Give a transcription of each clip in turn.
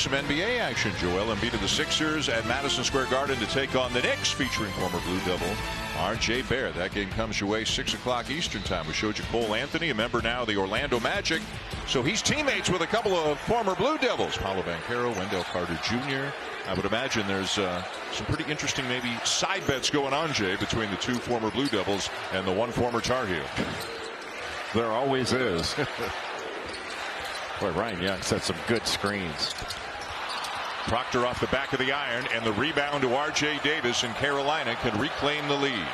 some NBA action. Joel Embiid of the Sixers at Madison Square Garden to take on the Knicks, featuring former Blue Devil R.J. Barrett. That game comes your way 6 o'clock Eastern time. We showed you Cole Anthony, a member now of the Orlando Magic. So he's teammates with a couple of former Blue Devils. Paolo Banchero, Wendell Carter Jr. I would imagine there's some pretty interesting maybe side bets going on, Jay, between the 2 former Blue Devils and the 1 former Tar Heel. There always is. Boy, Ryan Young set some good screens. Proctor off the back of the iron, and the rebound to R.J. Davis, and Carolina can reclaim the lead.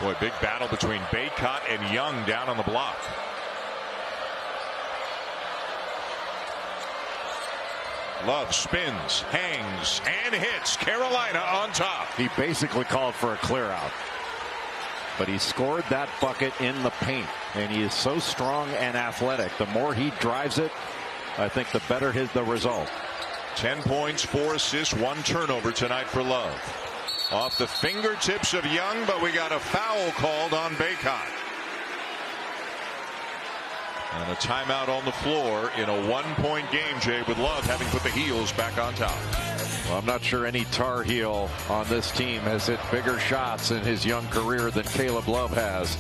Boy, big battle between Bacot and Young down on the block. Love spins, hangs, and hits. Carolina on top. He basically called for a clear out, but he scored that bucket in the paint, and he is so strong and athletic. The more he drives it, I think the better the result. 10 points, 4 assists, 1 turnover tonight for Love. Off the fingertips of Young, but we got a foul called on Bacot. And a timeout on the floor in a 1-point game, Jay, with Love having put the Heels back on top. Well, I'm not sure any Tar Heel on this team has hit bigger shots in his young career than Caleb Love has.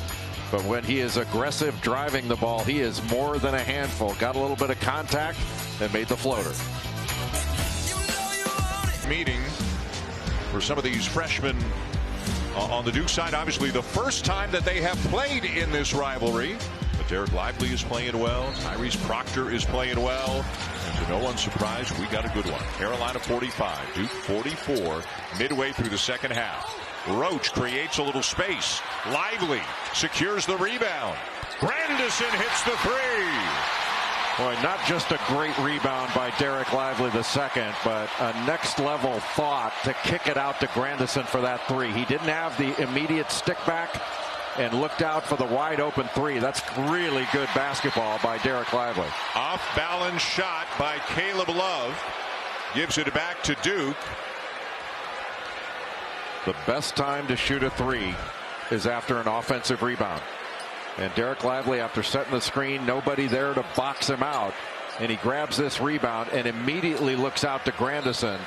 But when he is aggressive driving the ball, he is more than a handful. Got a little bit of contact and made the floater. Meeting for some of these freshmen on the Duke side. Obviously the first time that they have played in this rivalry. But Derek Lively is playing well. Tyrese Proctor is playing well. And to no one's surprise, we got a good one. Carolina 45, Duke 44, midway through the second half. Roach creates a little space. Lively secures the rebound. Grandison hits the 3. Boy, not just a great rebound by Derek Lively II, but a next level thought to kick it out to Grandison for that 3. He didn't have the immediate stick back and looked out for the wide open 3. That's really good basketball by Derek Lively. Off balance shot by Caleb Love. Gives it back to Duke. The best time to shoot a 3 is after an offensive rebound. And Derek Lively, after setting the screen, nobody there to box him out. And he grabs this rebound and immediately looks out to Grandison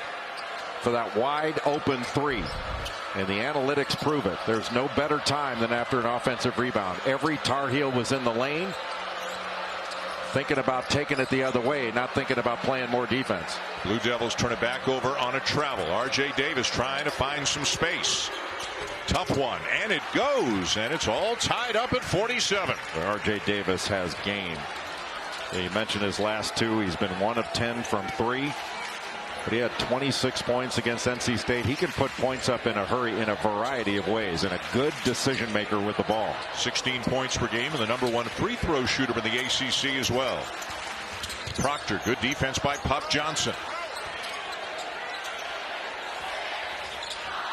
for that wide open 3. And the analytics prove it. There's no better time than after an offensive rebound. Every Tar Heel was in the lane, thinking about taking it the other way, not thinking about playing more defense. Blue Devils turn it back over on a travel. R.J. Davis trying to find some space. Tough one, and it goes, and it's all tied up at 47. R.J. Davis has game. You mentioned his last 2. He's been 1 of 10 from 3. But he had 26 points against NC State. He can put points up in a hurry in a variety of ways, and a good decision maker with the ball. 16 points per game, and the #1 free throw shooter in the ACC as well. Proctor, good defense by Puff Johnson.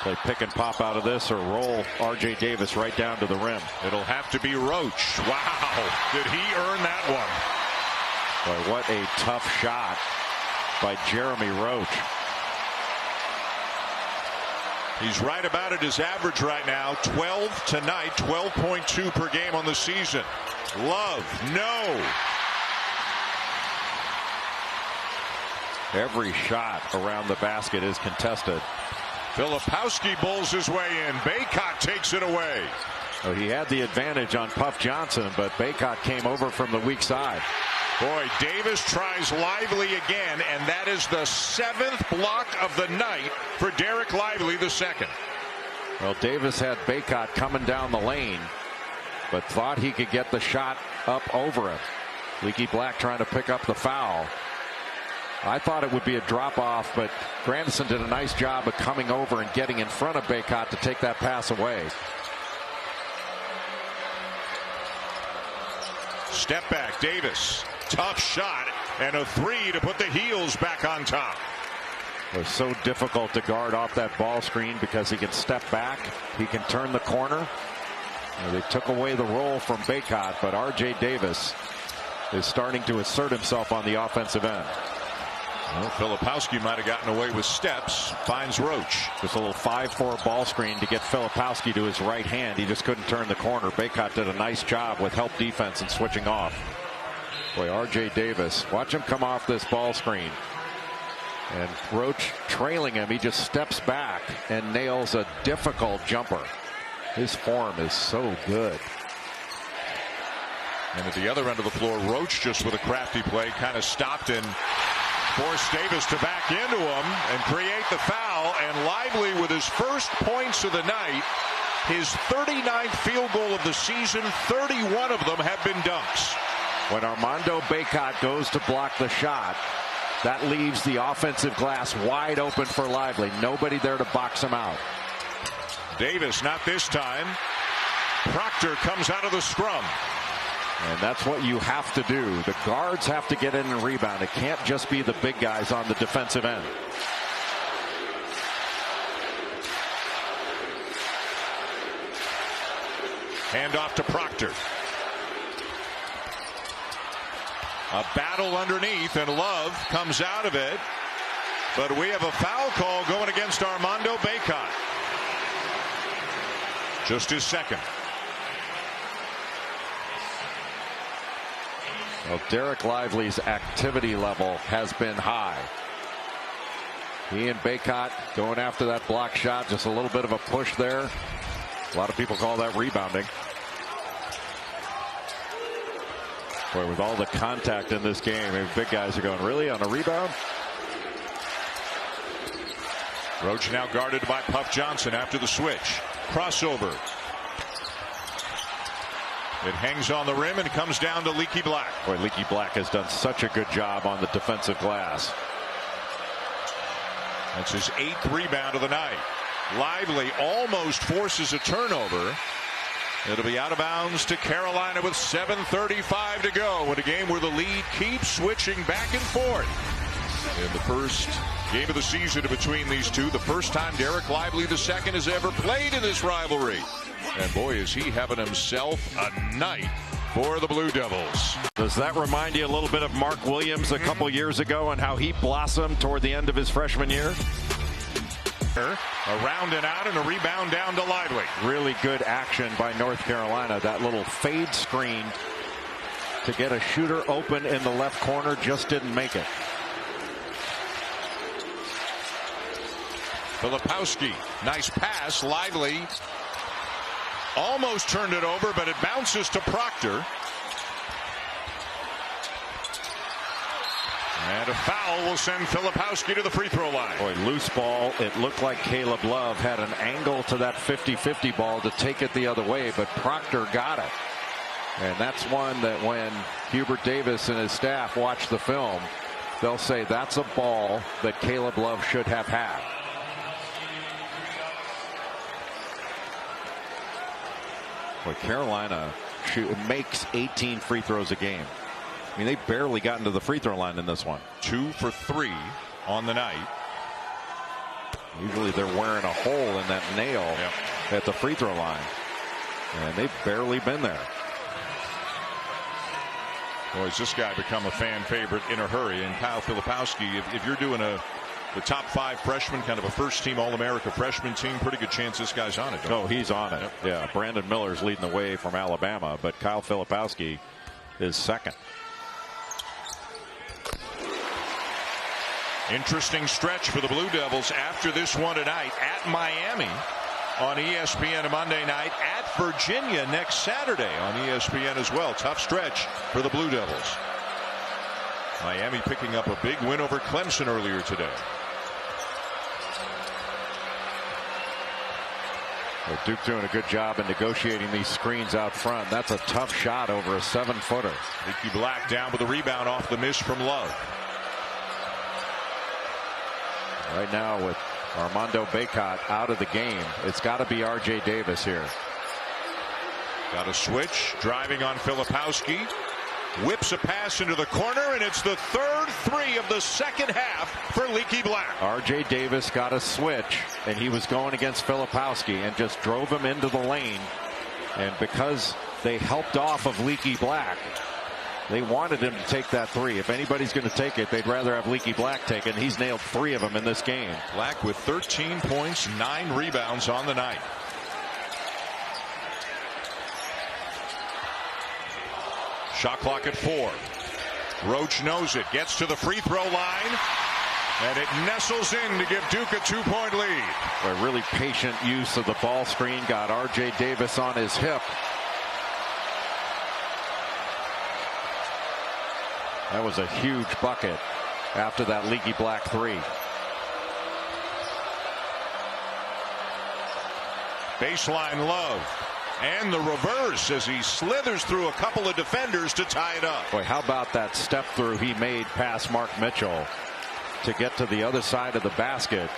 Play pick and pop out of this or roll R.J. Davis right down to the rim. It'll have to be Roach. Wow, did he earn that one? Boy, what a tough shot by Jeremy Roach. He's right about at his average right now. 12 tonight, 12.2 per game on the season. Love, no. Every shot around the basket is contested. Filipowski bowls his way in. Bacot takes it away. Oh, he had the advantage on Puff Johnson, but Bacot came over from the weak side. Boy, Davis tries Lively again, and that is the 7th block of the night for Derek Lively II. Well, Davis had Bacot coming down the lane, but thought he could get the shot up over him. Leaky Black trying to pick up the foul. I thought it would be a drop off, but Grandison did a nice job of coming over and getting in front of Bacot to take that pass away. Step back, Davis. Tough shot, and a 3 to put the Heels back on top. It was so difficult to guard off that ball screen because he can step back. He can turn the corner. They took away the roll from Bacot, but R.J. Davis is starting to assert himself on the offensive end. Well, Filipowski might have gotten away with steps. Finds Roach. Just a little 5-4 ball screen to get Filipowski to his right hand. He just couldn't turn the corner. Bacot did a nice job with help defense and switching off. Boy, R.J. Davis, watch him come off this ball screen. And Roach trailing him. He just steps back and nails a difficult jumper. His form is so good. And at the other end of the floor, Roach just with a crafty play kind of stopped and forced Davis to back into him and create the foul. And Lively with his first points of the night, his 39th field goal of the season, 31 of them have been dunks. When Armando Bacot goes to block the shot, that leaves the offensive glass wide open for Lively. Nobody there to box him out. Davis not this time. Proctor comes out of the scrum. And that's what you have to do. The guards have to get in and rebound. It can't just be the big guys on the defensive end. Hand off to Proctor. A battle underneath, and Love comes out of it. But we have a foul call going against Armando Bacot. Just his second. Well, Derek Lively's activity level has been high. He and Bacot going after that block shot. Just a little bit of a push there. A lot of people call that rebounding. Boy, with all the contact in this game, maybe big guys are going, really, on a rebound? Roach now guarded by Puff Johnson after the switch. Crossover. It hangs on the rim and comes down to Leaky Black. Boy, Leaky Black has done such a good job on the defensive glass. That's his 8th rebound of the night. Lively almost forces a turnover. It'll be out of bounds to Carolina with 7:35 to go in a game where the lead keeps switching back and forth. In the first game of the season between these two, the first time Derek Lively II has ever played in this rivalry. And boy, is he having himself a night for the Blue Devils. Does that remind you a little bit of Mark Williams a couple years ago and how he blossomed toward the end of his freshman year? Around and out, and a rebound down to Lively. Really good action by North Carolina. That little fade screen to get a shooter open in the left corner just didn't make it. Filipowski, nice pass. Lively almost turned it over, but it bounces to Proctor. And a foul will send Filipowski to the free throw line. Boy, loose ball. It looked like Caleb Love had an angle to that 50-50 ball to take it the other way, but Proctor got it. And that's one that when Hubert Davis and his staff watch the film, they'll say that's a ball that Caleb Love should have had. Boy, Carolina makes 18 free throws a game. I mean, they barely got into the free throw line in this one. 2 for 3 on the night. Usually they're wearing a hole in that nail at the free throw line. And they've barely been there. Boy, has this guy become a fan favorite in a hurry. And Kyle Filipowski, if you're doing the top 5 freshman, kind of a first-team All-America freshman team, pretty good chance this guy's on it. Oh, he's on it. Yeah, Brandon Miller's leading the way from Alabama, but Kyle Filipowski is second. Interesting stretch for the Blue Devils after this one tonight at Miami on ESPN Monday night, at Virginia next Saturday on ESPN as well. Tough stretch for the Blue Devils. Miami picking up a big win over Clemson earlier today. Well, Duke doing a good job in negotiating these screens out front. That's a tough shot over a 7-footer. Leaky Black down with a rebound off the miss from Love. Right now with Armando Bacot out of the game, it's got to be R.J. Davis here. Got a switch, driving on Filipowski. Whips a pass into the corner, and it's the third 3 of the second half for Leaky Black. R.J. Davis got a switch, and he was going against Filipowski and just drove him into the lane. And because they helped off of Leaky Black, They wanted him to take that three. If anybody's going to take it, they'd rather have Leaky Black take it. He's nailed 3 of them in this game. Black with 13 points, 9 rebounds on the night. Shot clock at 4. Roach knows it, gets to the free throw line, and it nestles in to give Duke a 2-point lead. A really patient use of the ball screen got R.J. Davis on his hip. That was a huge bucket after that Leaky Black three. Baseline Love. And the reverse as he slithers through a couple of defenders to tie it up. Boy, how about that step through he made past Mark Mitchell to get to the other side of the basket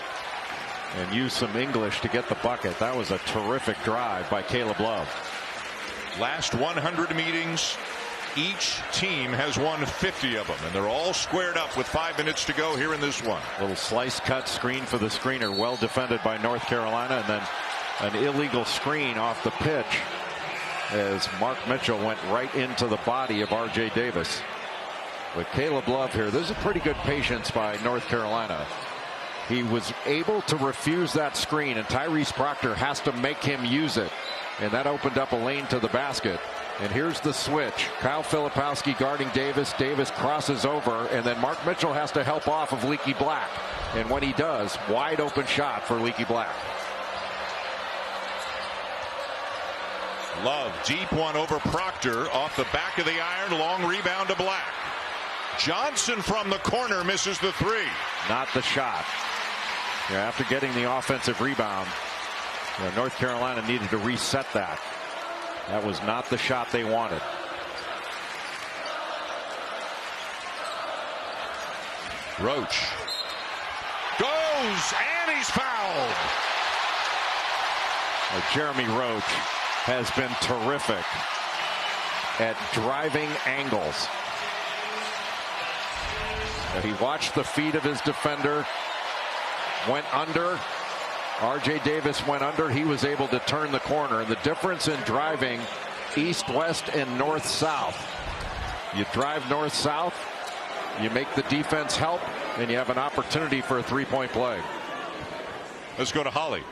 and use some English to get the bucket. That was a terrific drive by Caleb Love. Last 100 meetings, each team has won 50 of them, and they're all squared up with 5 minutes to go here in this one. Little slice cut screen for the screener, well defended by North Carolina, and then an illegal screen off the pitch as Mark Mitchell went right into the body of R.J. Davis. With Caleb Love here, there's a pretty good patience by North Carolina. He was able to refuse that screen, and Tyrese Proctor has to make him use it, and that opened up a lane to the basket. And here's the switch. Kyle Filipowski guarding Davis. Davis crosses over, and then Mark Mitchell has to help off of Leaky Black. And when he does, wide open shot for Leaky Black. Love, deep one over Proctor, off the back of the iron, long rebound to Black. Johnson from the corner misses the three. Not the shot. After getting the offensive rebound, North Carolina needed to reset that. That was not the shot they wanted. Roach goes, and he's fouled. Jeremy Roach has been terrific at driving angles. He watched the feet of his defender, went under. R.J. Davis went under. He was able to turn the corner. And the difference in driving east-west and north-south. You drive north-south, you make the defense help, and you have an opportunity for a three-point play. Let's go to Holly.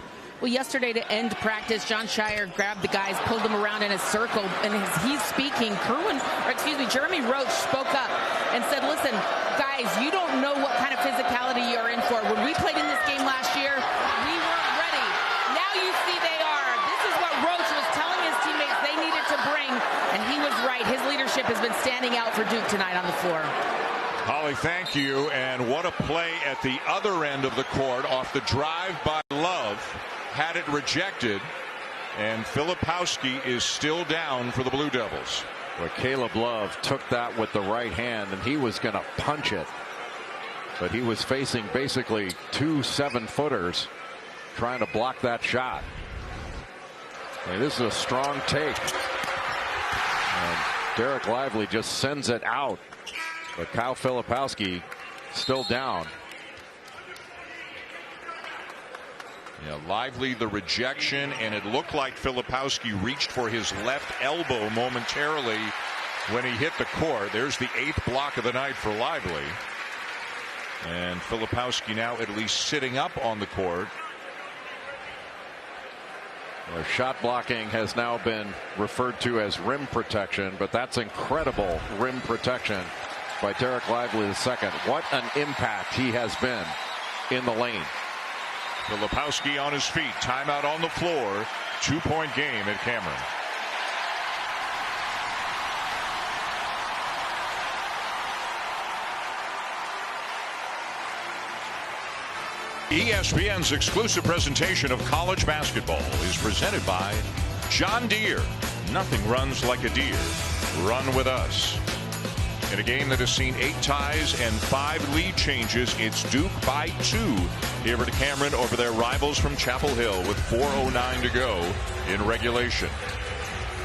Well, yesterday to end practice, Jon Scheyer grabbed the guys, pulled them around in a circle, and as he's speaking, Jeremy Roach spoke up and said, listen, guys, you don't know what kind of physicality you're in for. When we played in this game last year, we weren't ready. Now you see they are. This is what Roach was telling his teammates they needed to bring, and he was right. His leadership has been standing out for Duke tonight on the floor. Holly, thank you. And what a play at the other end of the court off the drive by Love. Had it rejected, and Filipowski is still down for the Blue Devils. Well, Caleb Love took that with the right hand, and he was going to punch it. But he was facing basically 2 7-footers trying to block that shot. This is a strong take. And Derek Lively just sends it out. But Kyle Filipowski still down. Lively the rejection, and it looked like Filipowski reached for his left elbow momentarily when he hit the court. There's the 8th block of the night for Lively. And Filipowski now at least sitting up on the court. Well, shot blocking has now been referred to as rim protection, but that's incredible rim protection by Derek Lively II. What an impact he has been in the lane. Filipowski on his feet. Timeout on the floor. 2-point game at Cameron. ESPN's exclusive presentation of college basketball is presented by John Deere. Nothing runs like a deer. Run with us. In a game that has seen 8 ties and 5 lead changes, it's Duke by 2 here at Cameron over their rivals from Chapel Hill with 4:09 to go in regulation.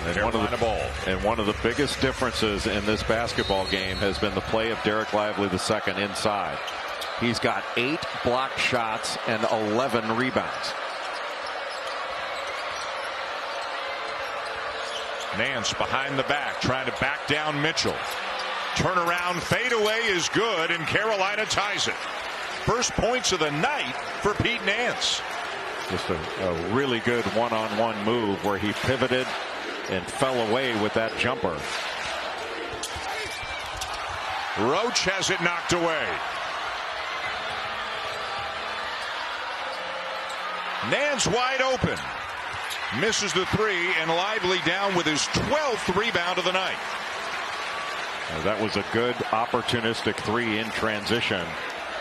And one of the biggest differences in this basketball game has been the play of Derek Lively II inside. He's got 8 blocked shots and 11 rebounds. Nance behind the back, trying to back down Mitchell. turnaround fadeaway is good, and Carolina ties it. First points of the night for Pete Nance. Just a really good one-on-one move where he pivoted and fell away with that jumper. Roach has it knocked away. Nance wide open. Misses the three, and Lively down with his 12th rebound of the night. That was a good opportunistic three in transition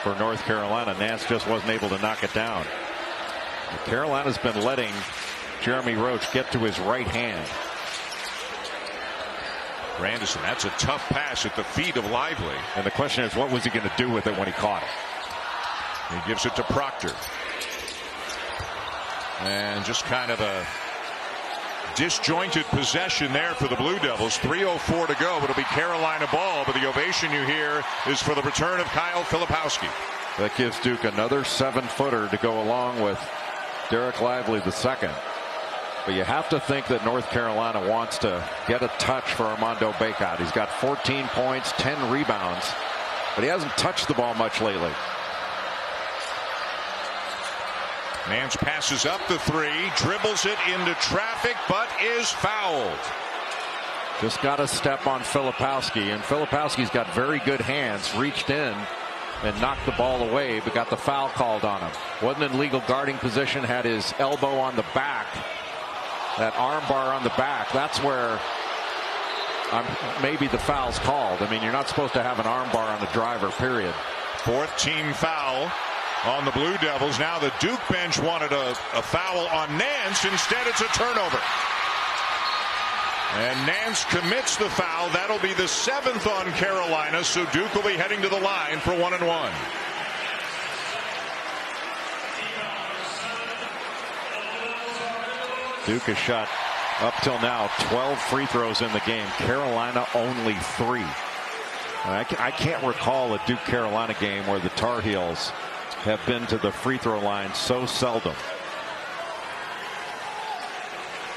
for North Carolina. Nance just wasn't able to knock it down. Carolina's been letting Jeremy Roach get to his right hand. Grandison, that's a tough pass at the feet of Lively. And the question is, what was he going to do with it when he caught it? He gives it to Proctor. And just kind of a disjointed possession there for the Blue Devils. 3:04 to go. It'll be Carolina ball, but the ovation you hear is for the return of Kyle Filipowski. That gives Duke another 7-footer to go along with Derek Lively the second. But you have to think that North Carolina wants to get a touch for Armando Bacot. He's got 14 points, 10 rebounds, but he hasn't touched the ball much lately. Nance passes up the three, dribbles it into traffic, but is fouled. Just got a step on Filipowski, and Filipowski's got very good hands. Reached in and knocked the ball away, but got the foul called on him. Wasn't in legal guarding position, had his elbow on the back. That arm bar on the back, that's where maybe the foul's called. I mean, you're not supposed to have an arm bar on the driver, period. Fourth team foul on the Blue Devils. Now the Duke bench wanted a foul on Nance. Instead, it's a turnover. And Nance commits the foul. That'll be the 7th on Carolina, so Duke will be heading to the line for 1-1. Duke has shot up till now 12 free throws in the game. Carolina only 3. I can't recall a Duke Carolina game where the Tar Heels have been to the free throw line so seldom.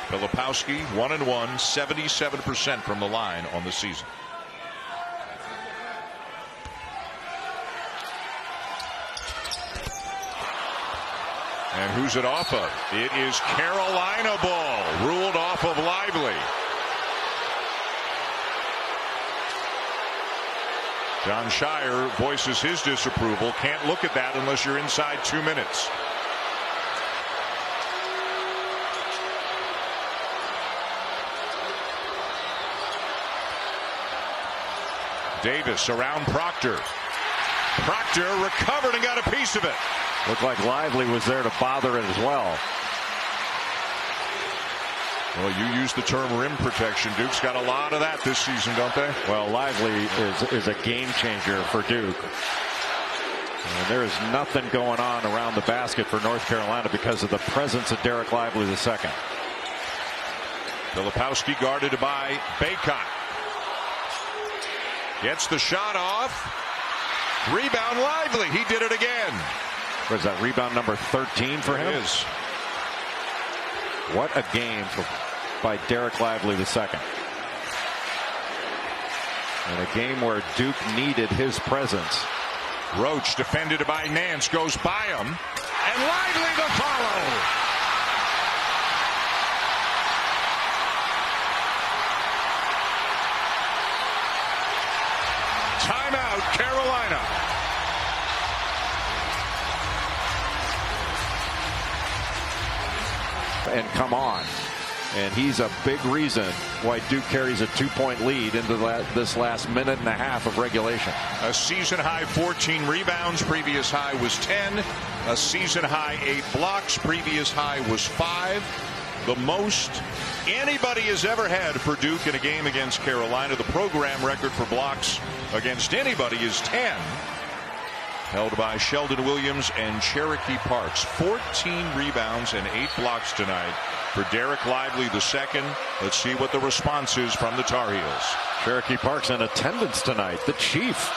Filipowski 1-1, 77% from the line on the season. And who's it off of? It is Carolina ball, ruled off of Lively. Jon Scheyer voices his disapproval. Can't look at that unless you're inside 2 minutes. Davis around Proctor. Proctor recovered and got a piece of it. Looked like Lively was there to bother it as well. Well, you use the term rim protection. Duke's got a lot of that this season, don't they? Well, Lively is a game changer for Duke. And there is nothing going on around the basket for North Carolina because of the presence of Derek Lively II. Filipowski guarded by Bacot. Gets the shot off. Rebound Lively. He did it again. What is that, rebound number 13 for him? It is. What a game by Derek Lively II. In a game where Duke needed his presence. Roach defended by Nance, goes by him, and Lively the follow. Timeout, Carolina. And come on. And he's a big reason why Duke carries a 2-point lead into this last minute and a half of regulation. A season high 14 rebounds. Previous high was 10. A season high 8 blocks. Previous high was 5. The most anybody has ever had for Duke in a game against Carolina. The program record for blocks against anybody is 10. Held by Sheldon Williams and Cherokee Parks. 14 rebounds and 8 blocks tonight for Derek Lively II. Let's see what the response is from the Tar Heels. Cherokee Parks in attendance tonight. The Chief